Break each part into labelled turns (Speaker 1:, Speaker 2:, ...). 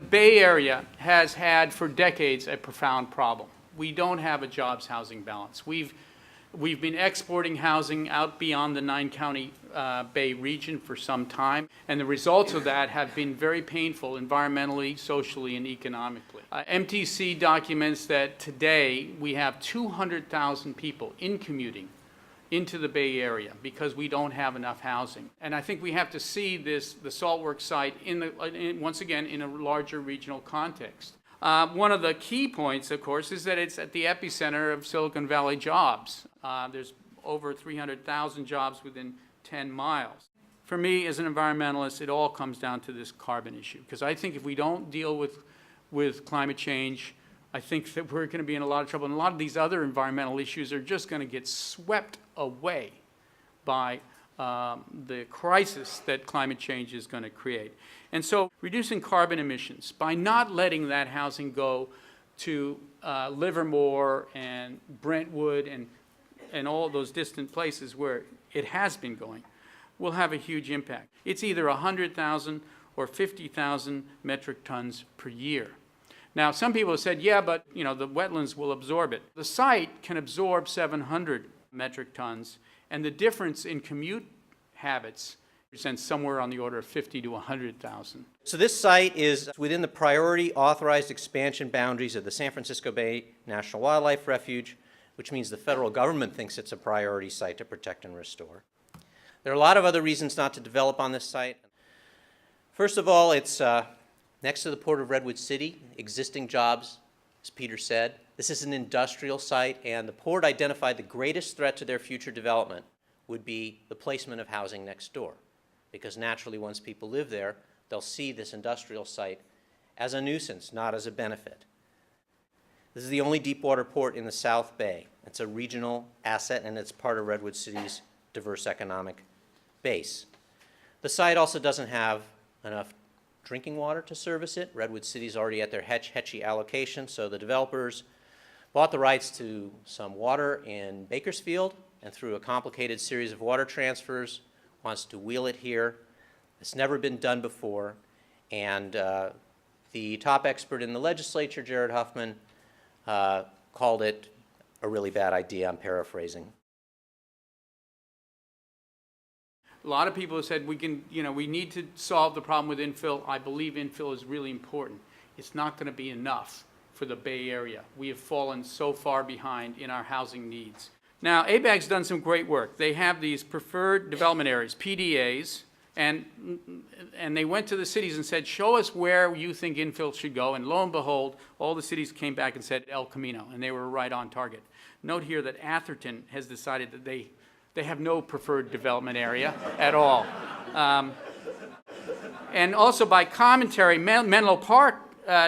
Speaker 1: Bay Area has had for decades a profound problem. We don't have a jobs housing balance. We've been exporting housing out beyond the 9-county Bay region for some time, and the results of that have been very painful environmentally, socially, and economically. MTC documents that today we have 200,000 people commuting into the Bay Area because we don't have enough housing. And I think we have to see the Saltworks site once again in a larger regional context. One of the key points, of course, is that it's at the epicenter of Silicon Valley jobs. There's over 300,000 jobs within 10 miles. For me, as an environmentalist, it all comes down to this carbon issue, because I think if we don't deal with climate change, I think that we're going to be in a lot of trouble. And a lot of these other environmental issues are just going to get swept away by the crisis that climate change is going to create. And so reducing carbon emissions by not letting that housing go to Livermore and Brentwood and all those distant places where it has been going will have a huge impact. It's either 100,000 or 50,000 metric tons per year. Now, some people have said, yeah, but the wetlands will absorb it. The site can absorb 700 metric tons, and the difference in commute habits represents somewhere on the order of 50 to 100,000.
Speaker 2: So this site is within the priority authorized expansion boundaries of the San Francisco Bay National Wildlife Refuge, which means the federal government thinks it's a priority site to protect and restore. There are a lot of other reasons not to develop on this site. First of all, it's next to the port of Redwood City, existing jobs, as Peter said. This is an industrial site, and the port identified the greatest threat to their future development would be the placement of housing next door. Because naturally, once people live there, they'll see this industrial site as a nuisance, not as a benefit. This is the only deepwater port in the South Bay. It's a regional asset, and it's part of Redwood City's diverse economic base. The site also doesn't have enough drinking water to service it. Redwood City's already at their Hetchy allocation, so the developers bought the rights to some water in Bakersfield, and through a complicated series of water transfers, wants to wheel it here. It's never been done before, and the top expert in the legislature, Jared Huffman, called it a really bad idea. I'm paraphrasing.
Speaker 1: A lot of people have said we need to solve the problem with infill. I believe infill is really important. It's not going to be enough for the Bay Area. We have fallen so far behind in our housing needs. Now, ABAG's done some great work. They have these preferred development areas, PDAs, and they went to the cities and said, show us where you think infill should go. And lo and behold, all the cities came back and said El Camino, and they were right on target. Note here that Atherton has decided that they have no preferred development area at all. And also by commentary, Menlo Park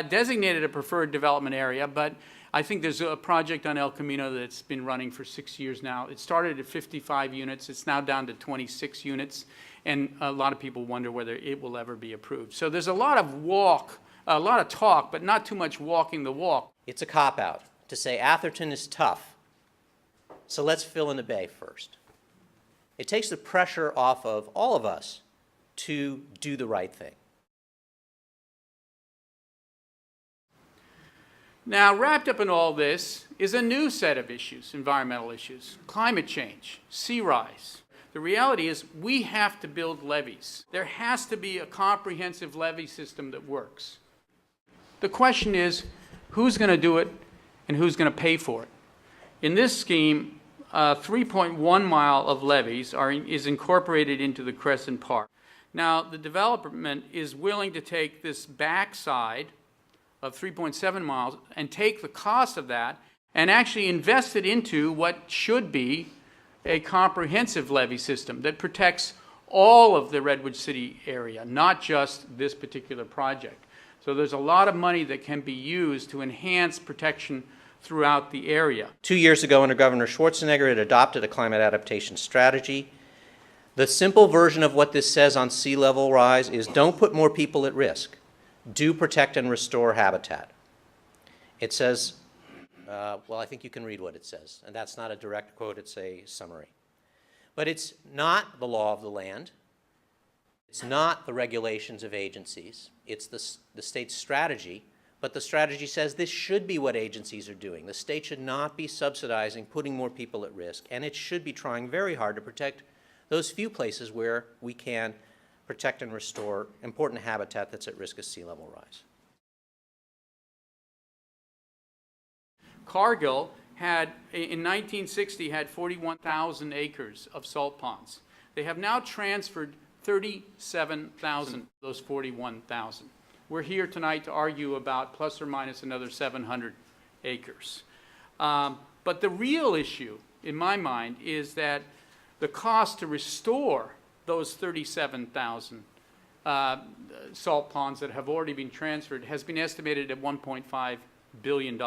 Speaker 1: designated a preferred development area, but I think there's a project on El Camino that's been running for 6 years now. It started at 55 units. It's now down to 26 units, and a lot of people wonder whether it will ever be approved. So there's a lot of talk, but not too much walking the walk.
Speaker 2: It's a cop-out to say Atherton is tough, so let's fill in the bay first. It takes the pressure off of all of us to do the right thing.
Speaker 1: Now, wrapped up in all this is a new set of issues, environmental issues, climate change, sea rise. The reality is we have to build levees. There has to be a comprehensive levee system that works. The question is, who's going to do it and who's going to pay for it? In this scheme, 3.1 mile of levees is incorporated into the Crescent Park. Now, the development is willing to take this backside of 3.7 miles and take the cost of that and actually invest it into what should be a comprehensive levee system that protects all of the Redwood City area, not just this particular project. So there's a lot of money that can be used to enhance protection throughout the area.
Speaker 2: 2 years ago, under Governor Schwarzenegger, it adopted a climate adaptation strategy. The simple version of what this says on sea level rise is don't put more people at risk. Do protect and restore habitat. It says, well, I think you can read what it says, and that's not a direct quote, it's a summary. But it's not the law of the land. It's not the regulations of agencies, it's the state's strategy, but the strategy says this should be what agencies are doing. The state should not be subsidizing, putting more people at risk, and it should be trying very hard to protect those few places where we can protect and restore important habitat that's at risk of sea level rise.
Speaker 1: Cargill had, in 1960, had 41,000 acres of salt ponds. They have now transferred 37,000 of those 41,000. We're here tonight to argue about plus or minus another 700 acres. But the real issue, in my mind, is that the cost to restore those 37,000 salt ponds that have already been transferred has been estimated at $1.5 billion.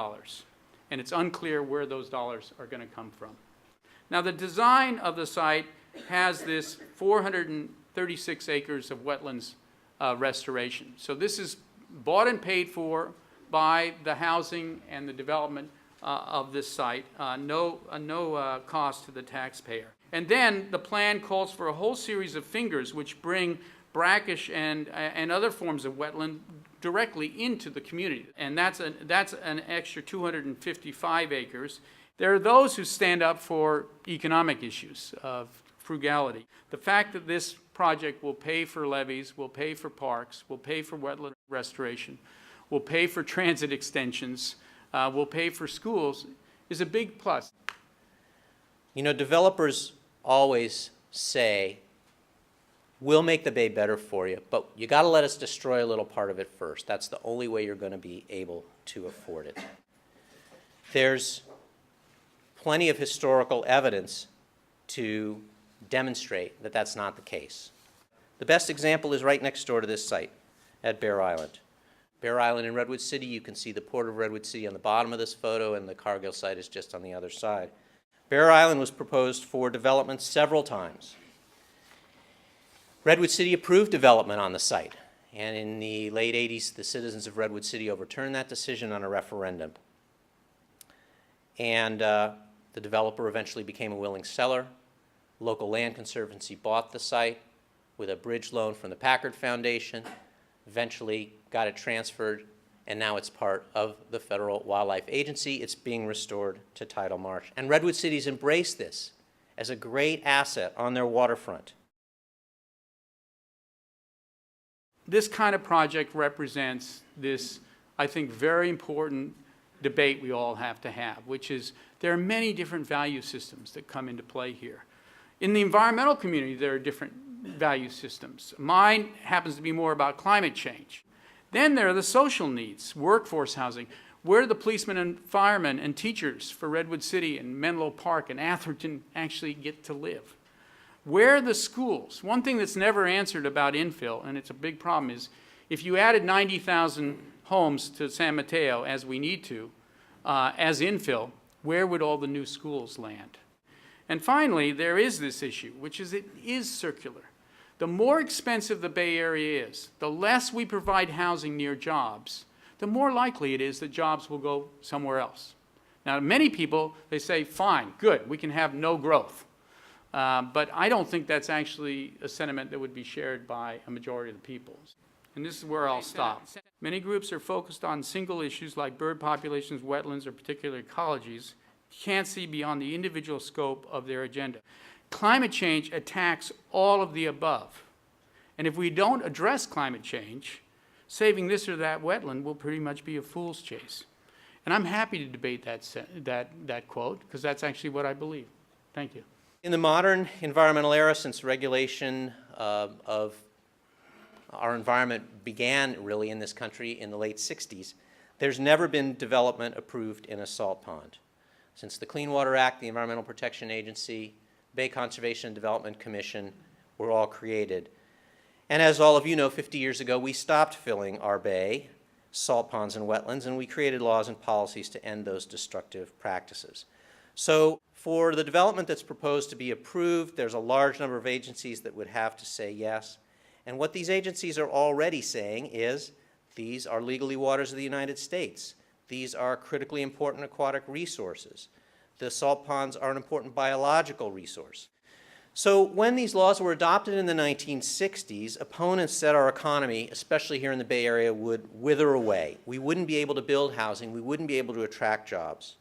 Speaker 1: And it's unclear where those dollars are going to come from. Now, the design of the site has this 436 acres of wetlands restoration. So this is bought and paid for by the housing and the development of this site, no cost to the taxpayer. And then the plan calls for a whole series of fingers which bring brackish and other forms of wetland directly into the community. And that's an extra 255 acres. There are those who stand up for economic issues of frugality. The fact that this project will pay for levees, will pay for parks, will pay for wetland restoration, will pay for transit extensions, will pay for schools is a big plus.
Speaker 2: You know, developers always say, we'll make the bay better for you, but you got to let us destroy a little part of it first. That's the only way you're going to be able to afford it. There's plenty of historical evidence to demonstrate that that's not the case. The best example is right next door to this site at Bear Island. Bear Island in Redwood City, you can see the port of Redwood City on the bottom of this photo, and the Cargill site is just on the other side. Bear Island was proposed for development several times. Redwood City approved development on the site, and in the late 80s, the citizens of Redwood City overturned that decision on a referendum. And the developer eventually became a willing seller. Local Land Conservancy bought the site with a bridge loan from the Packard Foundation, eventually got it transferred, and now it's part of the Federal Wildlife Agency. It's being restored to tidal marsh. And Redwood City's embraced this as a great asset on their waterfront.
Speaker 1: This kind of project represents this, I think, very important debate we all have to have, which is there are many different value systems that come into play here. In the environmental community, there are different value systems. Mine happens to be more about climate change. Then there are the social needs, workforce housing. Where do the policemen and firemen and teachers for Redwood City and Menlo Park and Atherton actually get to live? Where are the schools? One thing that's never answered about infill, and it's a big problem, is if you added 90,000 homes to San Mateo, as we need to, as infill, where would all the new schools land? And finally, there is this issue, which is it is circular. The more expensive the Bay Area is, the less we provide housing near jobs, the more likely it is that jobs will go somewhere else. Now, many people, they say, fine, good, we can have no growth. But I don't think that's actually a sentiment that would be shared by a majority of the people. And this is where I'll stop. Many groups are focused on single issues like bird populations, wetlands, or particular ecologies, can't see beyond the individual scope of their agenda. Climate change attacks all of the above. And if we don't address climate change, saving this or that wetland will pretty much be a fool's chase. And I'm happy to debate that quote, because that's actually what I believe. Thank you.
Speaker 2: In the modern environmental era, since regulation of our environment began really in this country in the late 60s, there's never been development approved in a salt pond. Since the Clean Water Act, the Environmental Protection Agency, Bay Conservation and Development Commission were all created. And as all of you know, 50 years ago, we stopped filling our bay, salt ponds and wetlands, and we created laws and policies to end those destructive practices. So for the development that's proposed to be approved, there's a large number of agencies that would have to say yes. And what these agencies are already saying is, these are legally waters of the United States. These are critically important aquatic resources. The salt ponds are an important biological resource. So when these laws were adopted in the 1960s, opponents said our economy, especially here in the Bay Area, would wither away. We wouldn't be able to build housing. We wouldn't be able to attract jobs.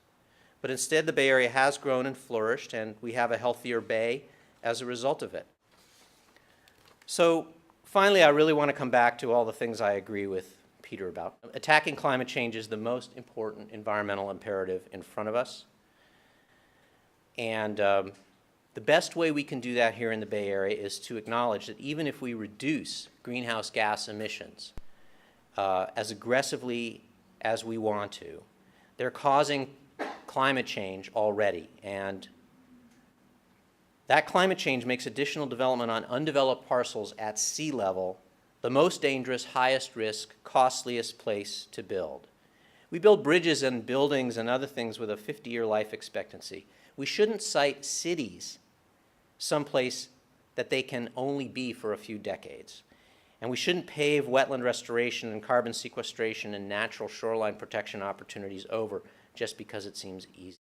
Speaker 2: But instead, the Bay Area has grown and flourished, and we have a healthier bay as a result of it. So finally, I really want to come back to all the things I agree with Peter about. Attacking climate change is the most important environmental imperative in front of us. And the best way we can do that here in the Bay Area is to acknowledge that even if we reduce greenhouse gas emissions as aggressively as we want to, they're causing climate change already. And that climate change makes additional development on undeveloped parcels at sea level the most dangerous, highest risk, costliest place to build. We build bridges and buildings and other things with a 50-year life expectancy. We shouldn't site cities someplace that they can only be for a few decades. And we shouldn't pave wetland restoration and carbon sequestration and natural shoreline protection opportunities over just because it seems easy.